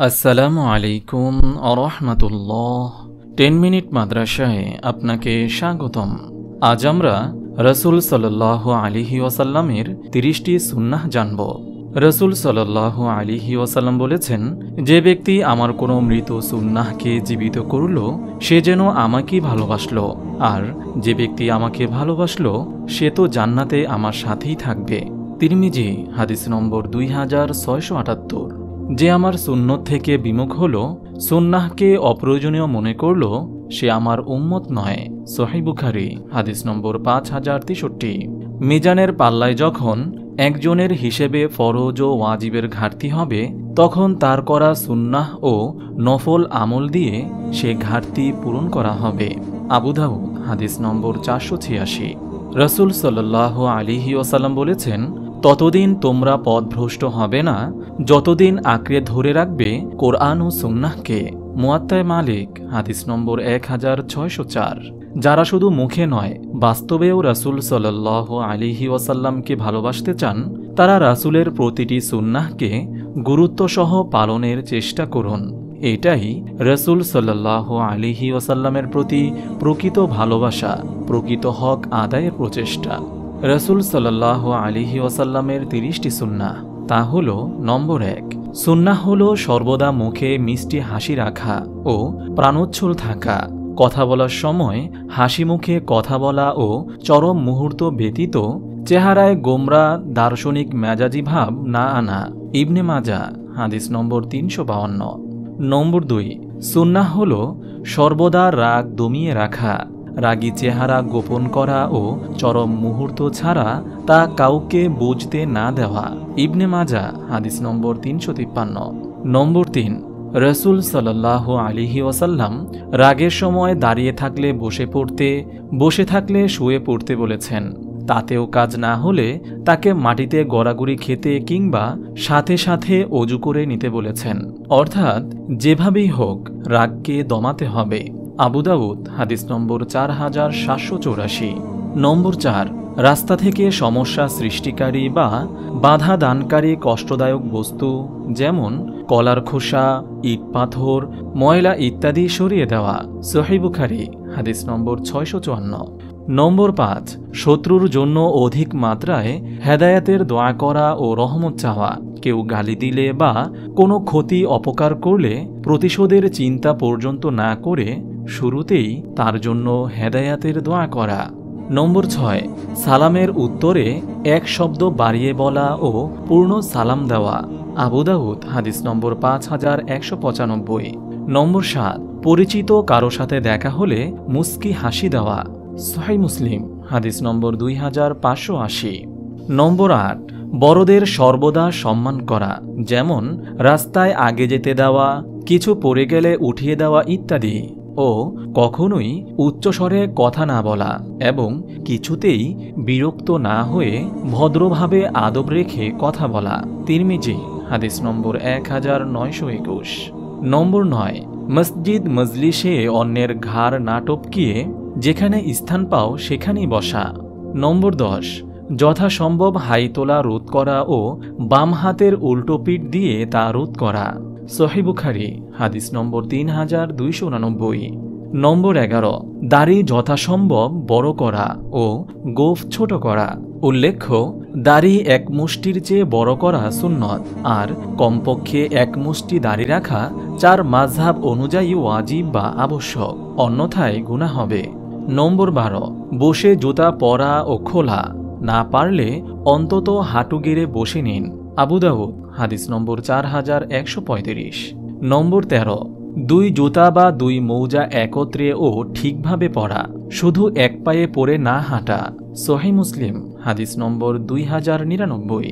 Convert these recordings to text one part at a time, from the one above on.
আসসালামু আলাইকুম আরহামাতুল্লাহ। 10 মিনিট মাদ্রাসায় আপনাকে স্বাগতম। আজ আমরা রসুল সাল্লাল্লাহু আলাইহি ওয়াসাল্লামের 30টি সুন্নাহ জানব। রসুল সাল্লাল্লাহু আলাইহি ওয়াসাল্লাম বলেছেন, যে ব্যক্তি আমার কোনো মৃত সুন্নাহকে জীবিত করল সে যেন আমাকেই ভালোবাসলো, আর যে ব্যক্তি আমাকে ভালোবাসলো সে তো জান্নাতে আমার সাথেই থাকবে। তিরমিজি হাদিস নম্বর 2678। যে আমার সুন্নত থেকে বিমুখ হল, সুন্নাহকে অপ্রয়োজনীয় মনে করল, সে আমার উম্মত নয়। সহিহ বুখারী হাদিস নম্বর 5063। মিজানের পাল্লায় যখন একজনের হিসেবে ফরজ ও ওয়াজিবের ঘাটতি হবে, তখন তার করা সুন্নাহ ও নফল আমল দিয়ে সে ঘাটতি পূরণ করা হবে। আবু দাউদ হাদিস নম্বর 486। রসুল সাল্লাল্লাহু আলাইহি ওয়াসাল্লাম বলেছেন, ততদিন তোমরা পথভ্রষ্ট হবে না যতদিন আঁকড়ে ধরে রাখবে কোরআন ও সুন্নাহকে। মুয়াত্তা মালিক হাদিস নম্বর 1604। যারা শুধু মুখে নয় বাস্তবেও রাসূল সাল্লাল্লাহু আলাইহি ওয়াসাল্লামকে ভালোবাসতে চান, তারা রাসূলের প্রতিটি সুন্নাহকে গুরুত্বসহ পালনের চেষ্টা করুন। এটাই রাসূল সাল্লাল্লাহু আলাইহি ওয়াসাল্লামের প্রতি প্রকৃত ভালোবাসা, প্রকৃত হক আদায়ের প্রচেষ্টা। রসুল সাল্লাল্লাহু আলাইহি ওয়াসাল্লামের 30টি সুন্নাহ। তা হল, নম্বর 1, সুন্নাহ হল সর্বদা মুখে মিষ্টি হাসি রাখা ও প্রাণোচ্ছল থাকা। কথা বলার সময় হাসি মুখে কথা বলা ও চরম মুহূর্ত ব্যতীত চেহারায় গোমরা দার্শনিক মেজাজি ভাব না আনা। ইবনে মাজাহ হাদিস নম্বর 352। নম্বর 2, সুন্নাহ হল সর্বদা রাগ দমিয়ে রাখা, রাগী চেহারা গোপন করা ও চরম মুহূর্ত ছাড়া তা কাউকে বুঝতে না দেওয়া। ইবনে মাজাহ হাদিস নম্বর 353। নম্বর 3, রসুল সাল্লাল্লাহু আলাইহি ওয়াসাল্লাম রাগের সময় দাঁড়িয়ে থাকলে বসে পড়তে, বসে থাকলে শুয়ে পড়তে বলেছেন। তাতেও কাজ না হলে তাকে মাটিতে গড়াগড়ি খেতে কিংবা সাথে সাথে অজু করে নিতে বলেছেন। অর্থাৎ যেভাবেই হোক রাগকে দমাতে হবে। আবু দাউদ হাদিস নম্বর 4784। নম্বর 4, রাস্তা থেকে সমস্যা সৃষ্টিকারী বা বাধা দানকারী কষ্টদায়ক বস্তু যেমন কলার খোসা, ইট পাথর, ময়লা ইত্যাদি সরিয়ে দেওয়া। সহিহ বুখারী হাদিস নম্বর 654। নম্বর 5, শত্রুর জন্য অধিক মাত্রায় হেদায়েতের দোয়া করা ও রহমত চাওয়া। কেউ গালি দিলে বা কোনো ক্ষতি অপকার করলে প্রতিশোধের চিন্তা পর্যন্ত না করে শুরুতেই তার জন্য হেদায়াতের দোয়া করা। নম্বর 6, সালামের উত্তরে এক শব্দ বাড়িয়ে বলা ও পূর্ণ সালাম দেওয়া। আবু দাউদ হাদিস নম্বর 5195। নম্বর 7, পরিচিত কারো সাথে দেখা হলে মুস্কি হাসি দেওয়া। সহিহ মুসলিম হাদিস নম্বর 2580। নম্বর 8, বড়দের সর্বদা সম্মান করা, যেমন রাস্তায় আগে যেতে দেওয়া, কিছু পড়ে গেলে উঠিয়ে দেওয়া ইত্যাদি। ও কখনোই উচ্চস্বরে কথা না বলা এবং কিছুতেই বিরক্ত না হয়ে ভদ্রভাবে আদব রেখে কথা বলা। তিরমিজি হাদিস নম্বর 1921। নম্বর 9, মসজিদ মজলিসে অন্যের ঘাড় না টপকিয়ে যেখানে স্থান পাও সেখানেই বসা। নম্বর 10, যথাসম্ভব হাই তোলা রোধ করা ও বাম হাতের উল্টো পিঠ দিয়ে তা রোধ করা। সহিহ বুখারী হাদিস নম্বর 3289। নম্বর 11, দাড়ি যথাসম্ভব বড় করা ও গোঁফ ছোট করা। উল্লেখ্য, দাড়ি এক মুষ্টির চেয়ে বড় করা সুন্নত, আর কমপক্ষে এক মুষ্টি দাড়ি রাখা 4 মাযহাব অনুযায়ী ওয়াজিব বা আবশ্যক, অন্যথায় গুনাহ হবে। নম্বর 12, বসে জুতা পরা ও খোলা, না পারলে অন্তত হাঁটু গেড়ে বসে নিন। আবু দাউদ হাদিস নম্বর 4135। নম্বর 13, 2 জুতা বা 2 মৌজা একত্রে ও ঠিকভাবে পরা, শুধু এক পায়ে পরে না হাঁটা। সহিহ মুসলিম হাদিস নম্বর 2099।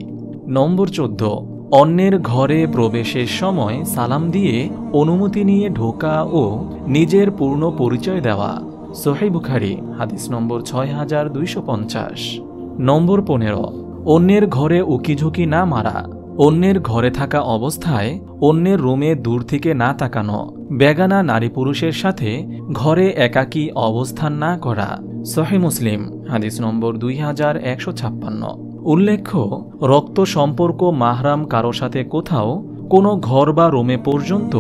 নম্বর 14, অন্যের ঘরে প্রবেশের সময় সালাম দিয়ে অনুমতি নিয়ে ঢোকা ও নিজের পূর্ণ পরিচয় দেওয়া। সহিহ বুখারী হাদিস নম্বর 6250। নম্বর 15, অন্যের ঘরে উকিঝুঁকি না মারা, অন্যের ঘরে থাকা অবস্থায় অন্যের রুমে দূর থেকে না তাকানো, বেগানা নারী পুরুষের সাথে ঘরে একাকী অবস্থান না করা। সহিহ মুসলিম হাদিস নম্বর 2156। উল্লেখ্য, রক্ত সম্পর্ক মাহরাম কারো সাথে কোথাও কোনো ঘর বা রুমে পর্যন্ত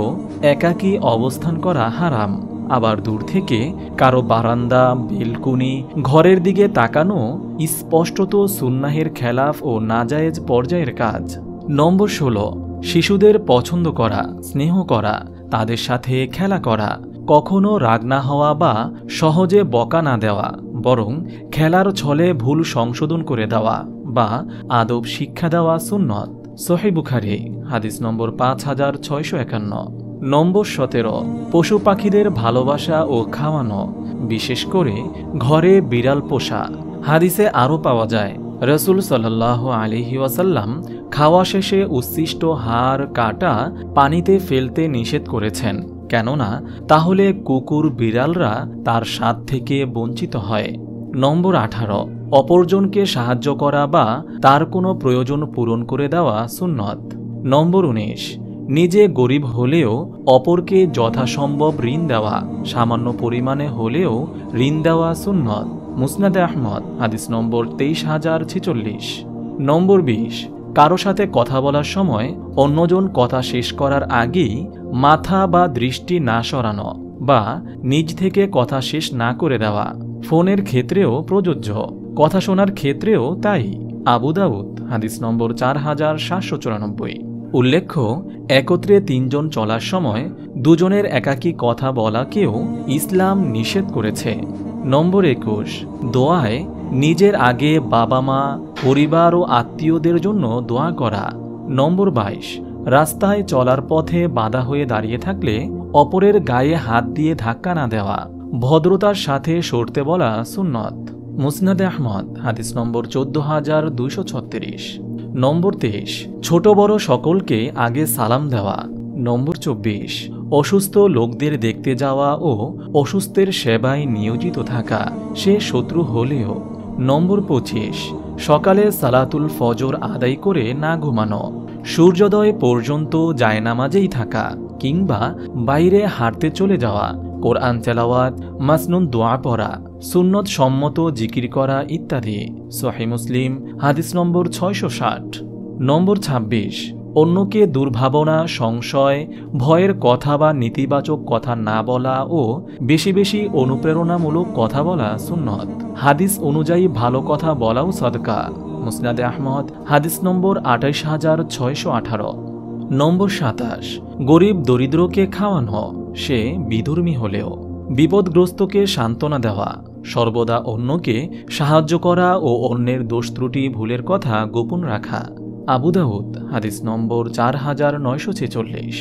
একাকী অবস্থান করা হারাম। আবার দূর থেকে কারো বারান্দা, বেলকুনি, ঘরের দিকে তাকানো স্পষ্টত সুন্নাহের খেলাফ ও নাজায়েজ পর্যায়ের কাজ। নম্বর 16, শিশুদের পছন্দ করা, স্নেহ করা, তাদের সাথে খেলা করা, কখনো রাগ না হওয়া বা সহজে বকা না দেওয়া, বরং খেলার ছলে ভুল সংশোধন করে দেওয়া বা আদব শিক্ষা দেওয়া সুন্নত। সহিহ বুখারী হাদিস নম্বর 5651। নম্বর 17, পশু পাখিদের ভালোবাসা ও খাওয়ানো, বিশেষ করে ঘরে বিড়াল পোষা। হাদিসে আরও পাওয়া যায়, রাসূল সাল্লাল্লাহু আলাইহি ওয়াসাল্লাম খাওয়া শেষে উচ্ছিষ্ট হাড় কাটা পানিতে ফেলতে নিষেধ করেছেন, কেননা তাহলে কুকুর বিড়ালরা তার স্বাদ থেকে বঞ্চিত হয়। নম্বর 18, অপরজনকে সাহায্য করা বা তার কোনো প্রয়োজন পূরণ করে দেওয়া সুন্নত। নম্বর 19, নিজে গরিব হলেও অপরকে যথাসম্ভব ঋণ দেওয়া, সামান্য পরিমাণে হলেও ঋণ দেওয়া সুন্নত। মুসনাদে আহমদ হাদিস নম্বর 23046। নম্বর 20, কারো সাথে কথা বলার সময় অন্যজন কথা শেষ করার আগেই মাথা বা দৃষ্টি না সরানো বা নিজ থেকে কথা শেষ না করে দেওয়া। ফোনের ক্ষেত্রেও প্রযোজ্য, কথা শোনার ক্ষেত্রেও তাই। আবু দাউদ হাদিস নম্বর 4794। উল্লেখ্য, একত্রে 3 জন চলার সময় দুজনের একাকী কথা বলাকেও ইসলাম নিষেধ করেছে। নম্বর 21, দোয়ায় নিজের আগে বাবা মা, পরিবার ও আত্মীয়দের জন্য দোয়া করা। নম্বর 22, রাস্তায় চলার পথে বাধা হয়ে দাঁড়িয়ে থাকলে অপরের গায়ে হাত দিয়ে ধাক্কা না দেওয়া, ভদ্রতার সাথে সরতে বলা সুন্নত। মুসনাদে আহমদ হাদিস নম্বর 14236। নম্বর 23, ছোট বড় সকলকে আগে সালাম দেওয়া। নম্বর 24, অসুস্থ লোকদের দেখতে যাওয়া ও অসুস্থের সেবায় নিয়োজিত থাকা, সে শত্রু হলেও। নম্বর 25, সকালে সালাতুল ফজর আদায় করে না ঘুমানো, সূর্যোদয় পর্যন্ত জায়নামাজেই থাকা কিংবা বাইরে হাঁটতে চলে যাওয়া, কোরআন তেলাওয়াত, মাসনুন দোয়া পড়া, সুন্নত সম্মত জিকির করা ইত্যাদি। সহিহ মুসলিম হাদিস নম্বর 660। নম্বর 26, অন্যকে দুর্ভাবনা, সংশয়, ভয়ের কথা বা নেতিবাচক কথা না বলা ও বেশি বেশি অনুপ্রেরণামূলক কথা বলা সুন্নত। হাদিস অনুযায়ী ভালো কথা বলাও সদকা। মুসনাদে আহমদ হাদিস নম্বর 28618। নম্বর 27, গরিব দরিদ্রকে খাওয়ানো, সে বিধর্মী হলেও। বিপদগ্রস্তকে সান্ত্বনা দেওয়া, সর্বদা অন্যকে সাহায্য করা ও অন্যের দোষ ত্রুটি ভুলের কথা গোপন রাখা। আবু দাউদ হাদিস নম্বর 4946।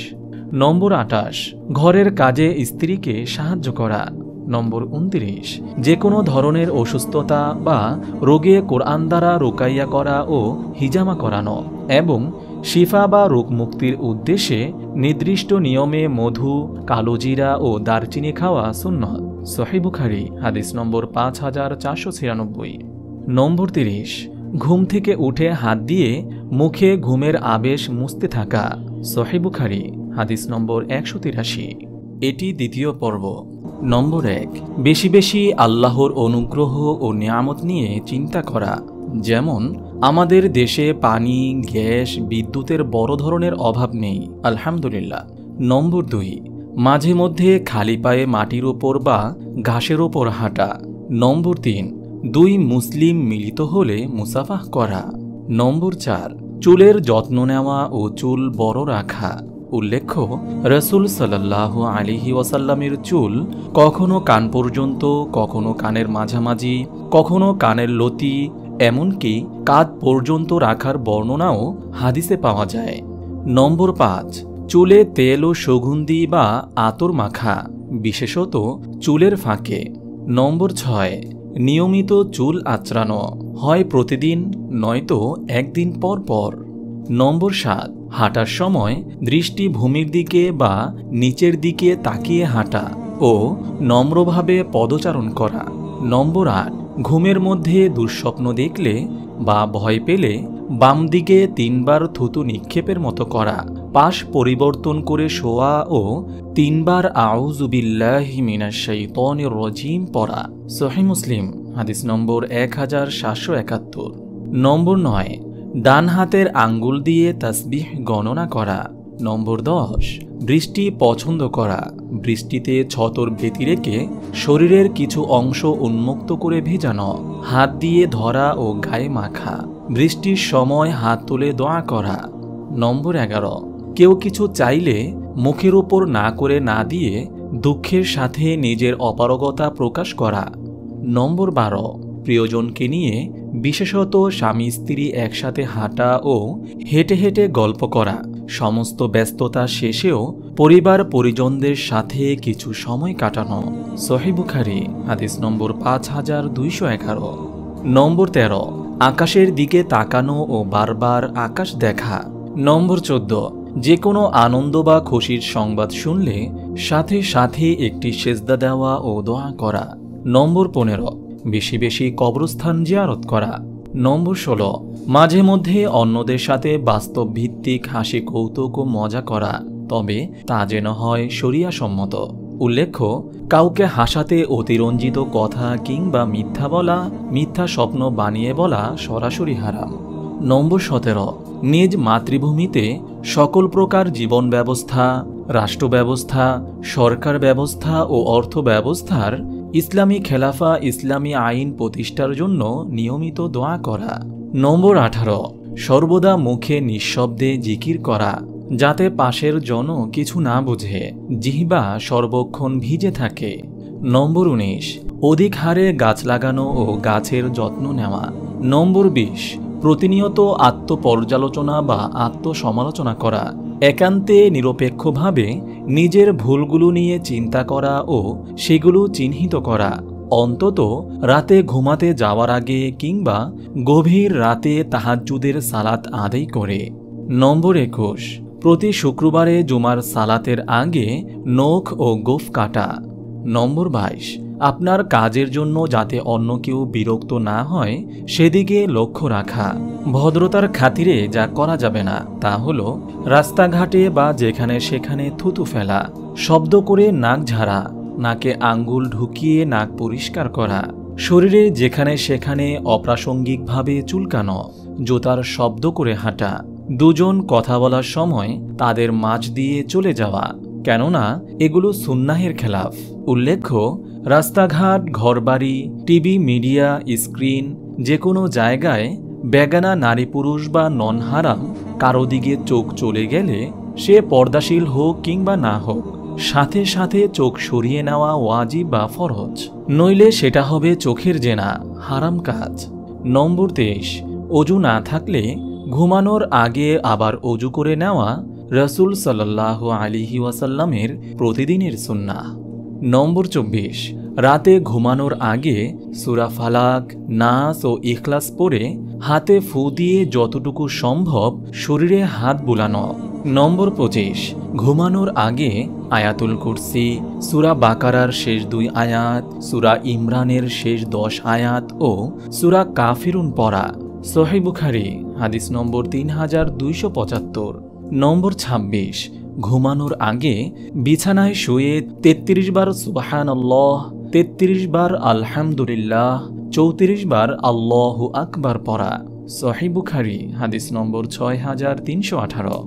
নম্বর 28, ঘরের কাজে স্ত্রীকে সাহায্য করা। নম্বর 29, যে কোনো ধরনের অসুস্থতা বা রোগে কোরআন দ্বারা রুকাইয়া করা ও হিজামা করানো এবং শিফা বা রোগ মুক্তির উদ্দেশ্যে নির্দিষ্ট নিয়মে মধু, কালোজিরা ও দারচিনি খাওয়া সুন্নত। সহিহ বুখারী হাদিস নম্বর 5496। নম্বর 30, ঘুম থেকে উঠে হাত দিয়ে মুখে ঘুমের আবেশ মুছতে থাকা। সহিহ বুখারী হাদিস নম্বর 183। এটি দ্বিতীয় পর্ব। নম্বর 1, বেশি বেশি আল্লাহর অনুগ্রহ ও নিয়ামত নিয়ে চিন্তা করা, যেমন আমাদের দেশে পানি, গ্যাস, বিদ্যুতের বড় ধরনের অভাব নেই, আলহামদুলিল্লাহ। নম্বর 2, মাঝে মধ্যে খালি পায়ে মাটির ওপর বা ঘাসের ওপর হাঁটা। নম্বর 3, 2 মুসলিম মিলিত হলে মুসাফাহ করা। নম্বর 4, চুলের যত্ন নেওয়া ও চুল বড় রাখা। উল্লেখ্য, রাসূল সাল্লাল্লাহু আলাইহি ওয়াসাল্লামের চুল কখনো কান পর্যন্ত, কখনো কানের মাঝামাঝি, কখনো কানের লতি, এমনকি কাঁধ পর্যন্ত রাখার বর্ণনাও হাদিসে পাওয়া যায়। নম্বর 5, চুলে তেল ও সুগন্ধি বা আতর মাখা, বিশেষত চুলের ফাঁকে। নম্বর 6, নিয়মিত চুল আঁচড়ানো, হয় প্রতিদিন নয়তো একদিন পর পর। নম্বর 7, হাঁটার সময় দৃষ্টি ভূমির দিকে বা নিচের দিকে তাকিয়ে হাঁটা ও নম্রভাবে পদচারণ করা। নম্বর 8, ঘুমের মধ্যে দুঃস্বপ্ন দেখলে বা ভয় পেলে বাম দিকে 3 বার থুতু নিক্ষেপের মতো করা, পাশ পরিবর্তন করে শোয়া ও 3 বার আউযু বিল্লাহি মিনাশ শাইতানির রাজিম পড়া। সহিহ মুসলিম হাদিস নম্বর 1771। নম্বর 9, ডান হাতের আঙ্গুল দিয়ে তাসবিহ গণনা করা। নম্বর 10, বৃষ্টি পছন্দ করা। বৃষ্টিতে ছতর ভীতি রেখে শরীরের কিছু অংশ উন্মুক্ত করে ভেজানো, হাত দিয়ে ধরা ও গায়ে মাখা। বৃষ্টির সময় হাত তুলে দোয়া করা। নম্বর 11, কেউ কিছু চাইলে মুখের উপর না করে না দিয়ে দুঃখের সাথে নিজের অপারগতা প্রকাশ করা। নম্বর 12, প্রিয়জনকে নিয়ে বিশেষত স্বামী স্ত্রী একসাথে হাঁটা ও হেঁটে হেঁটে গল্প করা। সমস্ত ব্যস্ততা শেষেও পরিবার পরিজনদের সাথে কিছু সময় কাটানো। সহিহ বুখারী হাদিস নম্বর 5211। নম্বর 13, আকাশের দিকে তাকানো ও বারবার আকাশ দেখা। নম্বর 14, যে কোনো আনন্দ বা খুশির সংবাদ শুনলে সাথে সাথে একটি সেজদা দেওয়া ও দোয়া করা। নম্বর 15, বেশি বেশি কবরস্থান জিয়ারত করা। নম্বর 16, মাঝে মধ্যে অন্যদের সাথে বাস্তব ভিত্তিক হাসি কৌতুক ও মজা করা, তবে তা যেন হয় শরিয়াসম্মত। উল্লেখ্য, কাউকে হাসাতে অতিরঞ্জিত কথা কিংবা মিথ্যা বলা, মিথ্যা স্বপ্ন বানিয়ে বলা সরাসরি হারাম। নম্বর 17, নিজ মাতৃভূমিতে সকল প্রকার জীবন ব্যবস্থা, রাষ্ট্র ব্যবস্থা, সরকার ব্যবস্থা ও অর্থ ব্যবস্থার ইসলামী খেলাফা, ইসলামী আইন প্রতিষ্ঠার জন্য নিয়মিত দোয়া করা। নম্বর 18, সর্বদা মুখে নিঃশব্দে জিকির করা, যাতে পাশের জন কিছু না বুঝে জিহ্বা সর্বক্ষণ ভিজে থাকে। নম্বর 19, অধিক হারে গাছ লাগানো ও গাছের যত্ন নেওয়া। নম্বর 20, প্রতিনিয়ত আত্মপর্যালোচনা বা আত্মসমালোচনা করা, একান্তে নিরপেক্ষভাবে নিজের ভুলগুলো নিয়ে চিন্তা করা ও সেগুলো চিহ্নিত করা, অন্তত রাতে ঘুমাতে যাওয়ার আগে কিংবা গভীর রাতে তাহাজ্জুদের সালাত আদায় করে। নম্বর 21, প্রতি শুক্রবারে জুমার সালাতের আগে নখ ও গোঁফ কাটা। নম্বর 22, আপনার কাজের জন্য যাতে অন্য কেউ বিরক্ত না হয় সেদিকে লক্ষ্য রাখা। ভদ্রতার খাতিরে যা করা যাবে না তা হলো রাস্তাঘাটে বা যেখানে সেখানে থুতু ফেলা, শব্দ করে নাক ঝাড়া, নাকে আঙ্গুল ঢুকিয়ে নাক পরিষ্কার করা, শরীরে যেখানে সেখানে অপ্রাসঙ্গিকভাবে চুলকানো, জুতার শব্দ করে হাঁটা, দুজন কথা বলার সময় তাদের মাঝ দিয়ে চলে যাওয়া, কেননা এগুলো সুন্নাহের খেলাফ। উল্লেখ্য, রাস্তাঘাট, ঘরবাড়ি, টিভি, মিডিয়া, স্ক্রিন, যে কোনো জায়গায় বেগানা নারী পুরুষ বা নন হারাম কারো দিকে চোখ চলে গেলে সে পর্দাশীল হোক কিংবা না হোক, সাথে সাথে চোখ সরিয়ে নেওয়া ওয়াজিব বা ফরজ, নইলে সেটা হবে চোখের জেনা, হারাম কাজ। নম্বর 23, অজু না থাকলে ঘুমানোর আগে আবার অজু করে নেওয়া রাসূল সাল্লাল্লাহু আলাইহি ওয়াসাল্লামের প্রতিদিনের সুন্নাহ। নম্বর 24, রাতে ঘুমানোর আগে সূরা ফালাক, নাস ও ইখলাস পড়ে হাতে ফু দিয়ে যতটুকু সম্ভব শরীরে হাত বুলানো। নম্বর 25, ঘুমানোর আগে আয়াতুল কুরসি, সূরা বাকারার শেষ 2 আয়াত, সূরা ইমরানের শেষ 10 আয়াত ও সূরা কাফিরুন পড়া। সহিহ বুখারী হাদিস নম্বর 3275। নম্বর 26, ঘুমানোর আগে বিছানায় শুয়ে 33 বার সুবহানাল্লাহ, 33 বার আলহামদুলিল্লাহ, 34 বার আল্লাহু আকবার পড়া। সহিহ বুখারী হাদিস নম্বর 6318।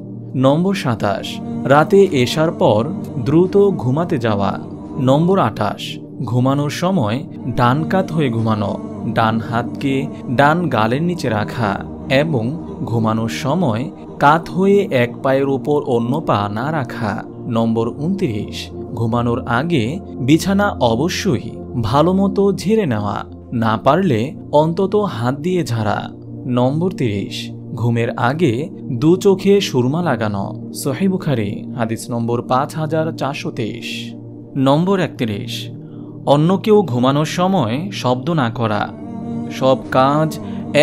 নম্বর 27, রাতে এশার পর দ্রুত ঘুমাতে যাওয়া। নম্বর 28, ঘুমানোর সময় ডান কাত হয়ে ঘুমানো, ডান হাতকে ডান গালের নিচে রাখা এবং ঘুমানোর সময় কাত হয়ে এক পায়ের উপর অন্য পা না রাখা। নম্বর 29, ঘুমানোর আগে বিছানা অবশ্যই ভালো মতো ঝেড়ে নেওয়া, না পারলে অন্তত হাত দিয়ে ঝাড়া। নম্বর 30, ঘুমের আগে 2 চোখে সুরমা লাগানো। সহিহ বুখারী হাদিস নম্বর 5423। নম্বর 31, অন্য কেউ ঘুমানোর সময় শব্দ না করা, সব কাজ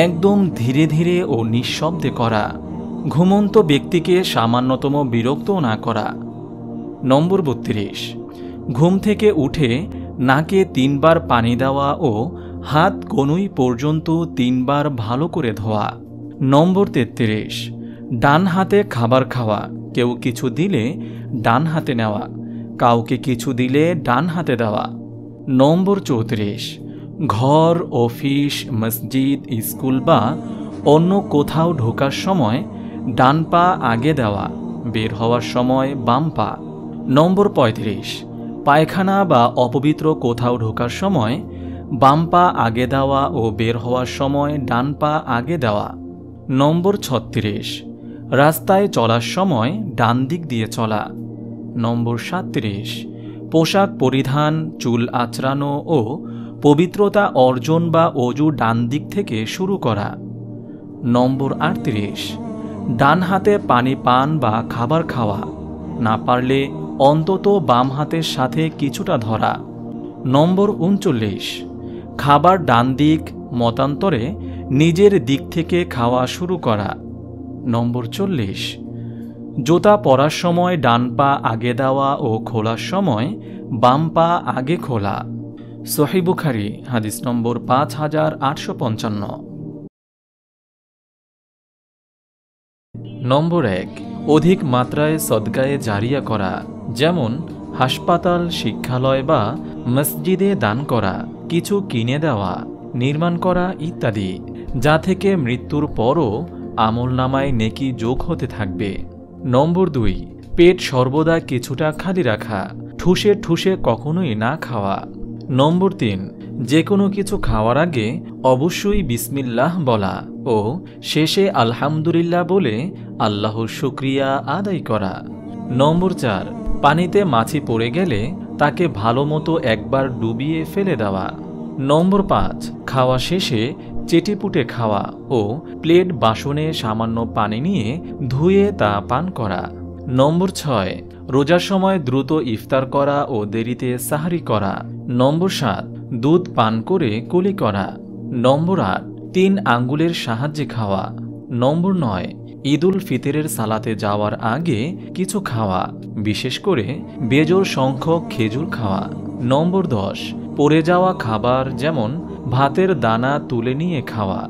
একদম ধীরে ধীরে ও নিঃশব্দে করা, ঘুমন্ত ব্যক্তিকে সামান্যতম বিরক্ত না করা। নম্বর 32, ঘুম থেকে উঠে নাকে 3 বার পানি দেওয়া ও হাত কনুই পর্যন্ত 3 বার ভালো করে ধোয়া। নম্বর 33, ডান হাতে খাবার খাওয়া, কেউ কিছু দিলে ডান হাতে নেওয়া, কাউকে কিছু দিলে ডান হাতে দেওয়া। নম্বর 34, ঘর, অফিস, মসজিদ, স্কুল বা অন্য কোথাও ঢোকার সময় ডান পা আগে দেওয়া, বের হওয়ার সময় বাম পা। নম্বর ৩৫, পায়খানা বা অপবিত্র কোথাও ঢোকার সময় বাম পা আগে দেওয়া ও বের হওয়ার সময় ডান পা আগে দেওয়া। নম্বর ৩৬, রাস্তায় চলার সময় ডান দিক দিয়ে চলা। নম্বর ৩৭, পোশাক পরিধান, চুল আঁচড়ানো ও পবিত্রতা অর্জন বা অজু ডান দিক থেকে শুরু করা। নম্বর ৩৮, ডান হাতে পানি পান বা খাবার খাওয়া, না পারলে অন্তত বাম হাতের সাথে কিছুটা ধরা। নম্বর ৩৯, খাবার ডান দিক মতান্তরে নিজের দিক থেকে খাওয়া শুরু করা। নম্বর ৪০, জুতা পরার সময় ডান পা আগে দেওয়া ও খোলার সময় বাম পা আগে খোলা। সহিহ বুখারী হাদিস নম্বর ৫৮৫৫। নম্বর ১, অধিক মাত্রায় সদকায়ে জারিয়া করা, যেমন হাসপাতাল, শিক্ষালয় বা মসজিদে দান করা, কিছু কিনে দেওয়া, নির্মাণ করা ইত্যাদি, যা থেকে মৃত্যুর পরও আমলনামায় নেকি যোগ হতে থাকবে। নম্বর ২, পেট সর্বদা কিছুটা খালি রাখা, ঠুসে ঠুসে কখনোই না খাওয়া। নম্বর ৩, যে কোনো কিছু খাওয়ার আগে অবশ্যই বিসমিল্লাহ বলা ও শেষে আলহামদুলিল্লাহ বলে আল্লাহর শুকরিয়া আদায় করা। নম্বর ৪, পানিতে মাছি পড়ে গেলে তাকে ভালো মতো একবার ডুবিয়ে ফেলে দেওয়া। নম্বর ৫, খাওয়া শেষে চেটেপুটে খাওয়া ও প্লেট বাসনে সামান্য পানি নিয়ে ধুয়ে তা পান করা। নম্বর ৬, রোজার সময় দ্রুত ইফতার করা ও দেরিতে সাহরি করা। নম্বর ৭, দুধ পান করে কুলি করা। নম্বর ৮, ৩ আঙ্গুলের সাহায্যে খাওয়া। নম্বর ৯, ঈদুল ফিতরের সালাতে যাওয়ার আগে কিছু খাওয়া, বিশেষ করে বেজোড় সংখ্যক খেজুর খাওয়া। নম্বর ১০, পড়ে যাওয়া খাবার যেমন ভাতের দানা তুলে নিয়ে খাওয়া।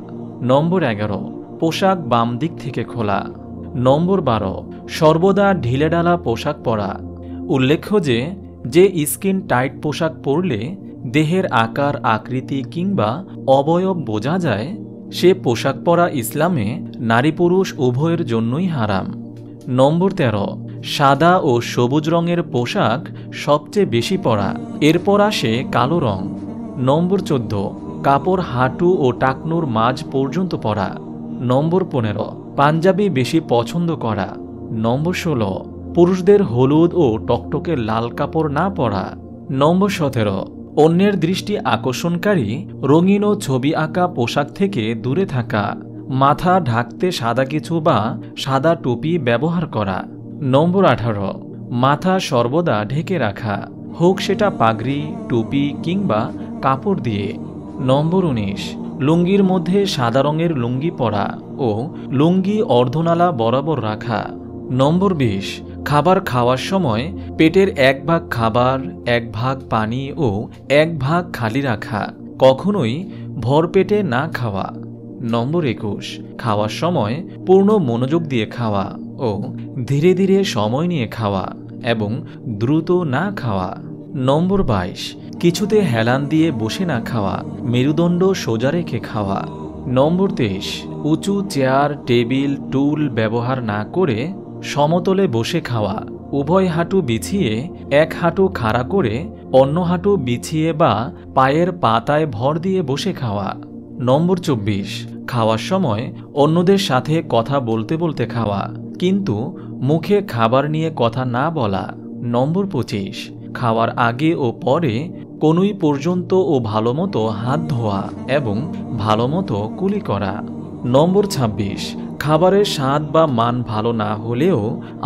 নম্বর ১১, পোশাক বাম দিক থেকে খোলা। নম্বর ১২, সর্বদা ঢিলেঢালা পোশাক পরা। উল্লেখ্য যে স্কিন টাইট পোশাক পরলে দেহের আকার আকৃতি কিংবা অবয়ব বোঝা যায়, সে পোশাক পরা ইসলামে নারী পুরুষ উভয়ের জন্যই হারাম। নম্বর ১৩, সাদা ও সবুজ রঙের পোশাক সবচেয়ে বেশি পরা, এরপর আসে কালো রং। নম্বর ১৪, কাপড় হাঁটু ও টাকনুর মাঝ পর্যন্ত পরা। নম্বর ১৫, পাঞ্জাবি বেশি পছন্দ করা। নম্বর ১৬, পুরুষদের হলুদ ও টকটকে লাল কাপড় না পরা। নম্বর ১৭, অন্যের দৃষ্টি আকর্ষণকারী রঙিন ও ছবি আঁকা পোশাক থেকে দূরে থাকা। মাথা ঢাকতে সাদা কিছু বা সাদা টুপি ব্যবহার করা। নম্বর ১৮, মাথা সর্বদা ঢেকে রাখা, হোক সেটা পাগড়ি, টুপি কিংবা কাপড় দিয়ে। নম্বর ১৯, লুঙ্গির মধ্যে সাদা রঙের লুঙ্গি পরা ও লুঙ্গি অর্ধনালা বরাবর রাখা। নম্বর ২০, খাবার খাওয়ার সময় পেটের ১ ভাগ খাবার, ১ ভাগ পানি ও ১ ভাগ খালি রাখা, কখনোই ভরপেটে না খাওয়া। নম্বর ২১, খাওয়ার সময় পূর্ণ মনোযোগ দিয়ে খাওয়া ও ধীরে ধীরে সময় নিয়ে খাওয়া এবং দ্রুত না খাওয়া। নম্বর ২২, কিছুতে হেলান দিয়ে বসে না খাওয়া, মেরুদণ্ড সোজা রেখে খাওয়া। নম্বর ২৩, উঁচু চেয়ার, টেবিল, টুল ব্যবহার না করে সমতলে বসে খাওয়া, উভয় হাঁটু বিছিয়ে এক হাঁটু খাড়া করে অন্য হাঁটু বিছিয়ে বা পায়ের পাতায় ভর দিয়ে বসে খাওয়া। নম্বর ২৪, খাওয়ার সময় অন্যদের সাথে কথা বলতে বলতে খাওয়া, কিন্তু মুখে খাবার নিয়ে কথা না বলা। নম্বর ২৫, খাওয়ার আগে ও পরে কনুই পর্যন্ত ও ভালোমতো হাত ধোয়া এবং ভালোমতো কুলি করা। নম্বর ২৬, খাবারের স্বাদ বা মান ভালো না হলেও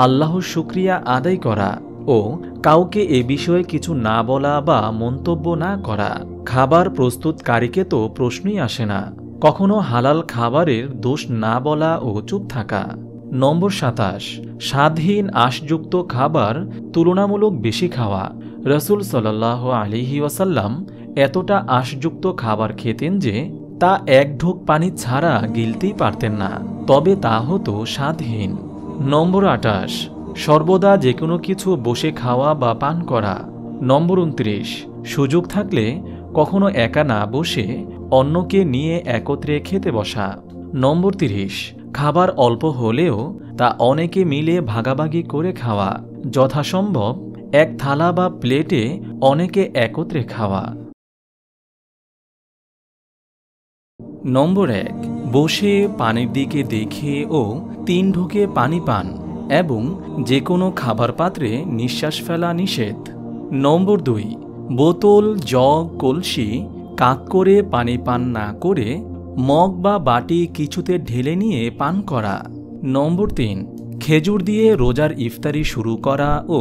আল্লাহর শুকরিয়া আদায় করা ও কাউকে এ বিষয়ে কিছু না বলা বা মন্তব্য না করা। খাবার প্রস্তুতকারীকে তো প্রশ্নই আসে না, কখনো হালাল খাবারের দোষ না বলা ও চুপ থাকা। নম্বর ২৭, স্বাদহীন আঁশযুক্ত খাবার তুলনামূলক বেশি খাওয়া। রাসূল সাল্লাল্লাহু আলাইহি ওয়াসাল্লাম এতটা আঁশযুক্ত খাবার খেতেন যে তা এক ঢোক পানি ছাড়া গিলতেই পারতেন না, তবে তা হতো স্বাদহীন। নম্বর ২৮, সর্বদা যে কোনো কিছু বসে খাওয়া বা পান করা। নম্বর ২৯, সুযোগ থাকলে কখনো একা না বসে অন্যকে নিয়ে একত্রে খেতে বসা। নম্বর ৩০, খাবার অল্প হলেও তা অনেকে মিলে ভাগাভাগি করে খাওয়া, যথাসম্ভব এক থালা বা প্লেটে অনেকে একত্রে খাওয়া। নম্বর 1, বসে পানির দিকে দেখে ও 3 ঢোকে পানি পান এবং যে কোনো খাবার পাত্রে নিঃশ্বাস ফেলা নিষেধ। নম্বর 2, বোতল, জগ, কলসি কাত করে পানি পান না করে মগ বা বাটি কিছুতে ঢেলে নিয়ে পান করা। নম্বর 3, খেজুর দিয়ে রোজার ইফতারি শুরু করা ও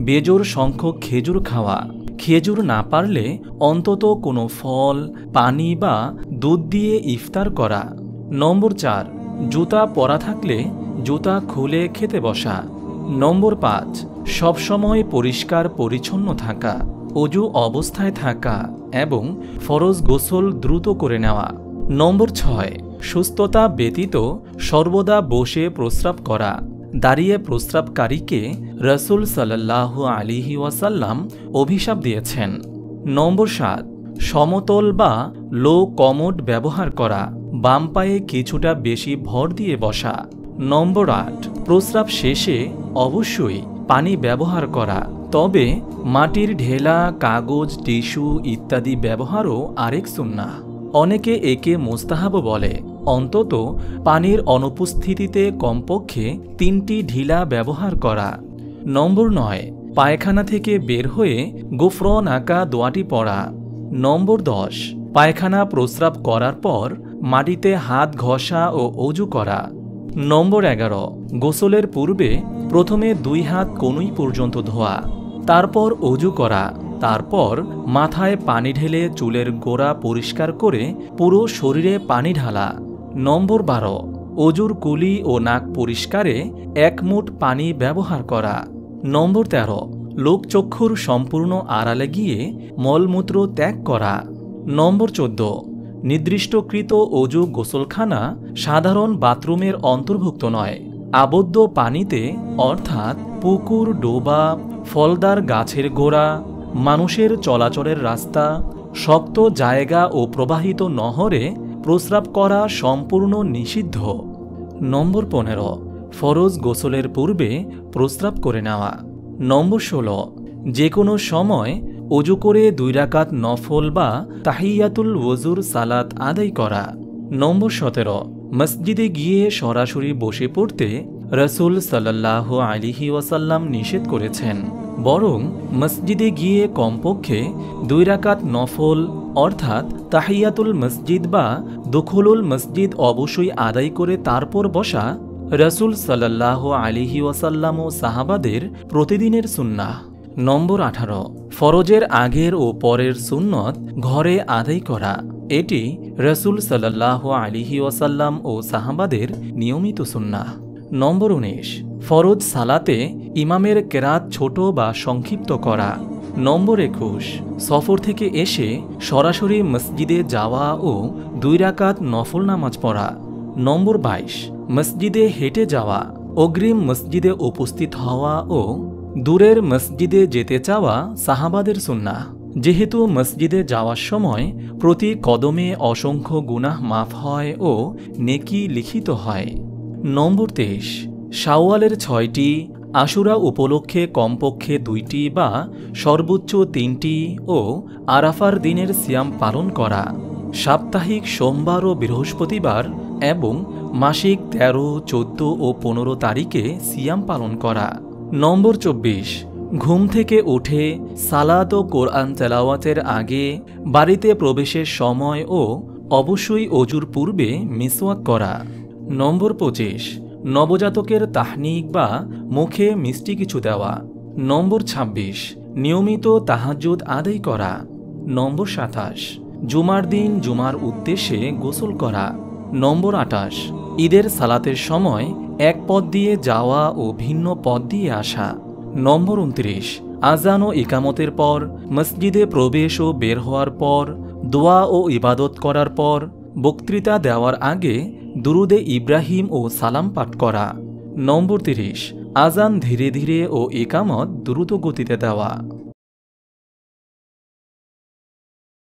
বেজোড় সংখ্যক খেজুর খাওয়া। খেজুর না পারলে অন্তত কোনো ফল, পানি বা দুধ দিয়ে ইফতার করা। নম্বর 4, জুতা পরা থাকলে জুতা খুলে খেতে বসা। নম্বর 5, সবসময় পরিষ্কার পরিচ্ছন্ন থাকা, অজু অবস্থায় থাকা এবং ফরজ গোসল দ্রুত করে নেওয়া। নম্বর 6, সুস্থতা ব্যতীত সর্বদা বসে প্রস্রাব করা। দাঁড়িয়ে প্রস্রাবকারীকে রাসূল সাল্লাল্লাহু আলাইহি ওয়াসাল্লাম অভিশাপ দিয়েছেন। নম্বর 7, সমতল বা লো কমোড ব্যবহার করা, বাম পায়ে কিছুটা বেশি ভর দিয়ে বসা। নম্বর 8, প্রস্রাব শেষে অবশ্যই পানি ব্যবহার করা, তবে মাটির ঢেলা, কাগজ, টিস্যু ইত্যাদি ব্যবহারও আরেক সুন্নাহ। অনেকে একে মুস্তাহাব বলে। অন্তত পানির অনুপস্থিতিতে কমপক্ষে 3টি ঢিলা ব্যবহার করা। নম্বর 9, পায়খানা থেকে বের হয়ে গুফরানাকা দোয়াটি পড়া। নম্বর 10, পায়খানা প্রস্রাব করার পর মাটিতে হাত ঘষা ও অজু করা। নম্বর 11, গোসলের পূর্বে প্রথমে 2 হাত কনুই পর্যন্ত ধোয়া, তারপর অজু করা, তারপর মাথায় পানি ঢেলে চুলের গোড়া পরিষ্কার করে পুরো শরীরে পানি ঢালা। নম্বর 12, অজুর কুলি ও নাক পরিষ্কারে 1 মুঠ পানি ব্যবহার করা। নম্বর 13, লোকচক্ষুর সম্পূর্ণ আড়ালে গিয়ে মলমূত্র ত্যাগ করা। নম্বর 14, নির্দিষ্টকৃত অজু গোসলখানা সাধারণ বাথরুমের অন্তর্ভুক্ত নয়। আবদ্ধ পানিতে অর্থাৎ পুকুর, ডোবা, ফলদার গাছের গোড়া, মানুষের চলাচলের রাস্তা, শক্ত জায়গা ও প্রবাহিত নহরে প্রস্রাব করা সম্পূর্ণ নিষিদ্ধ। নম্বর 15, ফরজ গোসলের পূর্বে প্রস্রাব করে নেওয়া। নম্বর 16, যে কোনো সময় অজু করে 2 রাকাত নফল বা তাহিয়াতুল ওযুর সালাত আদায় করা। নম্বর 17, মসজিদে গিয়ে সরাসরি বসে পড়তে রাসূল সাল্লাল্লাহু আলাইহি ওয়াসাল্লাম নিষেধ করেছেন, বরং মসজিদে গিয়ে কমপক্ষে 2 রাকাত নফল অর্থাৎ তাহিয়াতুল মসজিদ বা দুখুলুল মসজিদ অবশ্যই আদায় করে তারপর বসা রাসূল সাল্লাল্লাহু আলাইহি ওয়াসাল্লাম ও সাহাবাদের প্রতিদিনের সুন্নাহ। নম্বর 18, ফরজের আগের ও পরের সুন্নত ঘরে আদায় করা। এটি রাসূল সাল্লাল্লাহু আলাইহি ওয়াসাল্লাম ও সাহাবাদের নিয়মিত সুন্নাহ। নম্বর 19, ফরজ সালাতে ইমামের কেরাত ছোট বা সংক্ষিপ্ত করা। নম্বর 21, সফর থেকে এসে সরাসরি মসজিদে যাওয়া ও 2 রাকাত নফল নামাজ পড়া। নম্বর 22, মসজিদে হেঁটে যাওয়া, অগ্রিম মসজিদে উপস্থিত হওয়া ও দূরের মসজিদে যেতে চাওয়া সাহাবাদের সুন্নাহ। যেহেতু মসজিদে যাওয়ার সময় প্রতি কদমে অসংখ্য গুনাহ মাফ হয় ও নেকি লিখিত হয়। নম্বর 23, শাওয়ালের 6টি, আশুরা উপলক্ষে কমপক্ষে 2টি বা সর্বোচ্চ 3টি ও আরাফার দিনের সিয়াম পালন করা। সাপ্তাহিক সোমবার ও বৃহস্পতিবার এবং মাসিক 13, 14 ও 15 তারিখে সিয়াম পালন করা। নম্বর 24, ঘুম থেকে উঠে সালাত ও কোরআন তেলাওয়াতের আগে, বাড়িতে প্রবেশের সময় ও অবশ্যই অজুর পূর্বে মিসওয়াক করা। নম্বর 25, নবজাতকের তাহনিক বা মুখে মিষ্টি কিছু দেওয়া। নম্বর 26, নিয়মিত তাহাজ্জুদ আদায় করা। নম্বর 27, জুমার দিন জুমার উদ্দেশ্যে গোসল করা। নম্বর 28, ঈদের সালাতের সময় এক পথ দিয়ে যাওয়া ও ভিন্ন পথ দিয়ে আসা। নম্বর 29, আজান ও ইকামতের পর, মসজিদে প্রবেশ ও বের হওয়ার পর, দোয়া ও ইবাদত করার পর, বক্তৃতা দেওয়ার আগে দুরুদে ইব্রাহিম ও সালাম পাঠ করা। নম্বর 30, আজান ধীরে ধীরে ও ইকামত দ্রুত গতিতে দেওয়া।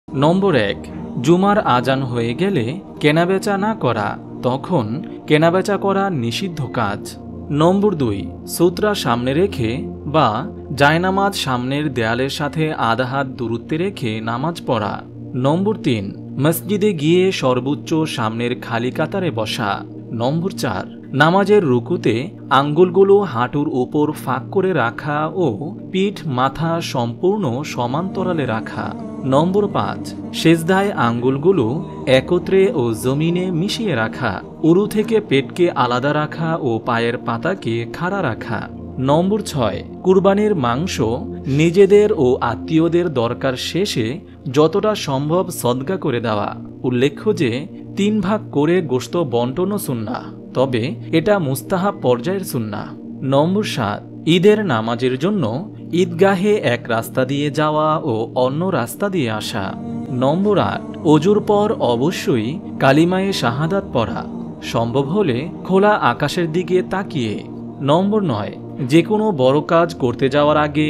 নম্বর 1, জুমার আজান হয়ে গেলে কেনাবেচা না করা, তখন কেনাবেচা করা নিষিদ্ধ কাজ। নম্বর 2, সূত্রা সামনে রেখে বা জায়নামাজ সামনের দেয়ালের সাথে আধা হাত দূরত্বে রেখে নামাজ পড়া। নম্বর 3, মসজিদে গিয়ে সর্বোচ্চ সামনের খালি কাতারে বসা। নম্বর 4, নামাজের রুকুতে আঙ্গুলগুলো হাঁটুর উপর ফাঁক করে রাখা ও পিঠ মাথা সম্পূর্ণ সমান্তরালে রাখা। নম্বর 5, সেজদায় আঙ্গুলগুলো একত্রে ও জমিনে মিশিয়ে রাখা। উরু থেকে পেটকে আলাদা রাখা ও পায়ের পাতাকে খাড়া রাখা। নম্বর 6, কুরবানির মাংস নিজেদের ও আত্মীয়দের দরকার শেষে যতটা সম্ভব সদকা করে দেওয়া। উল্লেখ্য যে 3 ভাগ করে গোশত বন্টনও সুন্নাহ, তবে এটা মুস্তাহাব পর্যায়ের সুন্নাহ। নম্বর 7, ঈদের নামাজের জন্য ঈদগাহে এক রাস্তা দিয়ে যাওয়া ও অন্য রাস্তা দিয়ে আসা। নম্বর 8, ওজুর পর অবশ্যই কালিমায়ে শাহাদাত পড়া, সম্ভব হলে খোলা আকাশের দিকে তাকিয়ে। নম্বর 9, যে কোনো বড় কাজ করতে যাওয়ার আগে,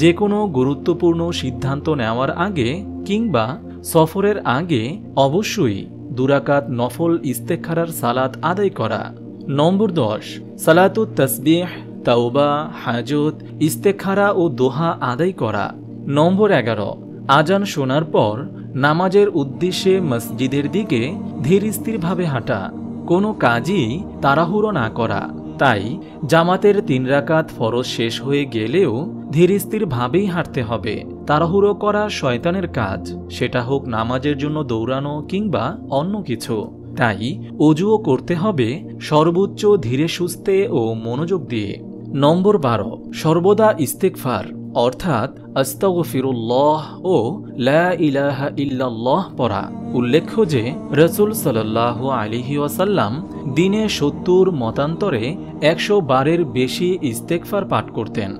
যে কোনো গুরুত্বপূর্ণ সিদ্ধান্ত নেওয়ার আগে কিংবা সফরের আগে অবশ্যই 2 রাকাত নফল ইস্তেখারার সালাত আদায় করা। নম্বর 10, সালাতুত তাসবিহ, তাওবা, হাজত, ইস্তেখারা ও দোহা আদায় করা। নম্বর 11, আজান শোনার পর নামাজের উদ্দেশ্যে মসজিদের দিকে ধীর স্থিরভাবে হাঁটা, কোনো কাজই তাড়াহুড়ো না করা। তাই জামাতের 3 রাকাত ফরজ শেষ হয়ে গেলেও ধীর স্থিরভাবেই হাঁটতে হবে। তাড়াহুড়ো করা শয়তানের কাজ, সেটা হোক নামাজের জন্য দৌড়ানো কিংবা অন্য কিছু। তাই অজুও করতে হবে সর্বোচ্চ ধীরে সুস্থে ও মনোযোগ দিয়ে। নম্বর 12, সর্বদা ইস্তেগফার অর্থাৎ আস্তাগফিরুল্লাহ ও লা ইলাহা ইল্লাল্লাহ পড়া। উল্লেখ্য যে রাসূল সাল্লাল্লাহু আলাইহি ওয়াসাল্লাম দিনে 70 মতান্তরে 100 বারের বেশি ইস্তেগফার পাঠ করতেন।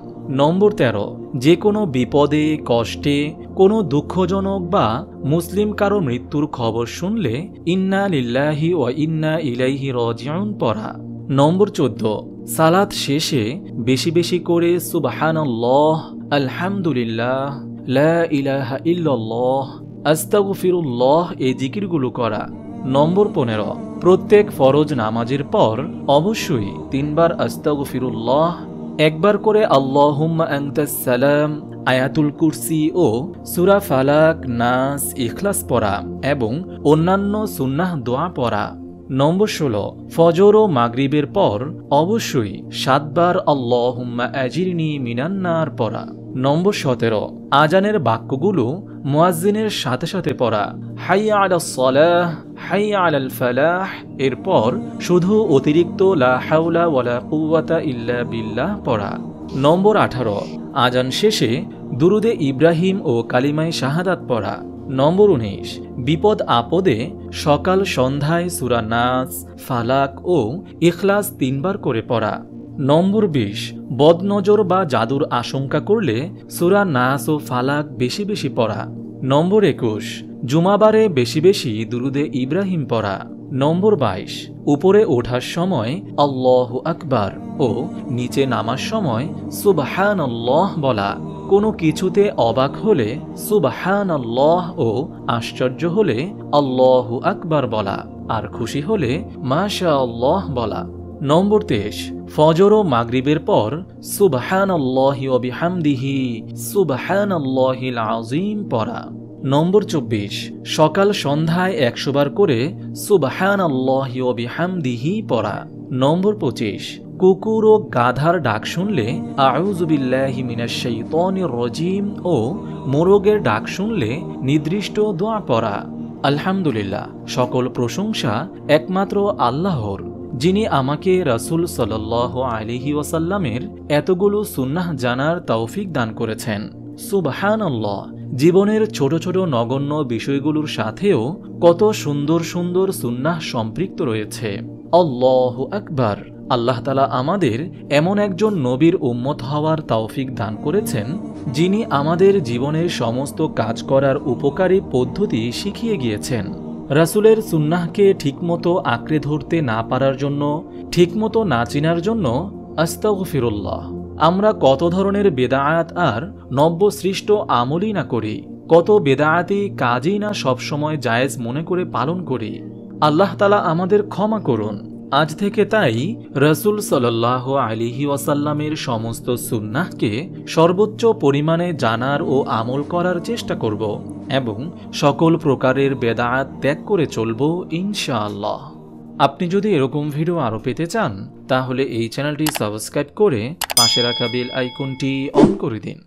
নম্বর 13, যে কোনো বিপদে কষ্টে কোনো দুঃখজনক বা মুসলিম কারো মৃত্যুর খবর শুনলে ইন্না লিল্লাহি ওয়া ইন্না ইলাইহি রাজিউন পড়া। নম্বর 14, সালাত শেষে বেশি বেশি করে সুবহানাল্লাহ, আলহামদুলিল্লাহ, লা ইলাহা ইল্লাল্লাহ, আস্তাগফিরুল্লাহ এই জিকিরগুলো করা। নম্বর 15, প্রত্যেক ফরজ নামাজের পর অবশ্যই 3 বার আস্তাগফিরুল্লাহ, 1 বার করে আল্লাহুম্মা আনতাস সালাম, আয়াতুল কুরসি ও সূরা ফালাক, নাস, ইখলাস পড়া এবং অন্যান্য সুন্নাহ দোয়া পড়া। নম্বর 16, ফজর ও মাগরিবের পর অবশ্যই 7 বার আল্লাহুম্মা আজিরনি মিনান নার পড়া। নম্বর 17, আজানের বাক্যগুলো মুয়াজ্জিনের সাথে সাথে পড়া, হাইয়া আলাস সালাহ, হাইয়া আলাল ফালাহ, এরপর শুধু অতিরিক্ত লা হাওলা ওয়ালা কুওয়াতা ইল্লা বিল্লাহ পড়া। নম্বর 18, আজান শেষে দুরুদে ইব্রাহিম ও কালিমায়ে শাহাদাত পড়া। নম্বর 19, বিপদ আপদে সকাল সন্ধ্যায় সূরা নাস, ফালাক ও ইখলাস 3 বার করে পড়া। নম্বর 20, বদনজর বা জাদুর আশঙ্কা করলে সূরা নাস ও ফালাক বেশি বেশি পড়া। নম্বর 21, জুমাবারে বেশি বেশি দুরুদে ইব্রাহিম পড়া। নম্বর 22, উপরে ওঠার সময় আল্লাহু আকবার ও নিচে নামার সময় সুবহানাল্লাহ বলা। কোনো কিছুতে অবাক হলে সুবহানাল্লাহ ও আশ্চর্য হলে আল্লাহু আকবার বলা, আর খুশি হলে মাশাআল্লাহ বলা। নম্বর 23, ফজর ও মাগরিবের পর সুবহানাল্লাহি ওয়া বিহামদিহি সুবহানাল্লাহিল আযীম পড়া। নম্বর 24, সকাল সন্ধ্যায় 100 বার করে সুবহানাল্লাহি ওয়া বিহামদিহি পড়া। নম্বর 25, কুকুর ও গাধার ডাক শুনলে আউযু বিল্লাহি মিনাশ শাইতানির রাজীম ও মোরগের ডাক শুনলে নির্দিষ্ট দোয়া পড়া। আলহামদুলিল্লাহ, সকল প্রশংসা একমাত্র আল্লাহর, যিনি আমাকে রাসূল সাল্লাল্লাহু আলাইহি ওয়াসাল্লামের এতগুলো সুন্নাহ জানার তৌফিক দান করেছেন। সুবহানাল্লাহ, জীবনের ছোট ছোট নগণ্য বিষয়গুলোর সাথেও কত সুন্দর সুন্দর সুন্নাহ সম্পৃক্ত রয়েছে। আল্লাহু আকবার। আল্লাহ তাআলা আমাদের এমন একজন নবীর উম্মত হওয়ার তৌফিক দান করেছেন, যিনি আমাদের জীবনের সমস্ত কাজ করার উপকারী পদ্ধতি শিখিয়ে গিয়েছেন। রাসূলের সুন্নাহকে ঠিকমতো আঁকড়ে ধরতে না পারার জন্য, ঠিকমতো না চিনার জন্য আস্তাগফিরুল্লাহ, আমরা কত ধরনের বেদায়াত আর নব্য সৃষ্ট আমলই না করি, কত বেদায়াতি কাজই না সবসময় জায়েজ মনে করে পালন করি। আল্লাহ তাআলা আমাদের ক্ষমা করুন। আজ থেকে তাই রাসূল সাল্লাল্লাহু আলাইহি ওয়াসাল্লামের সমস্ত সুন্নাহকে সর্বোচ্চ পরিমাণে জানার ও আমল করার চেষ্টা করব এবং সকল প্রকারের বেদায়াত ত্যাগ করে চলব ইনশাআল্লাহ। আপনি যদি এরকম ভিডিও আরও পেতে চান তাহলে এই চ্যানেলটি সাবস্ক্রাইব করে পাশে রাখা বেল আইকনটি অন করে দিন।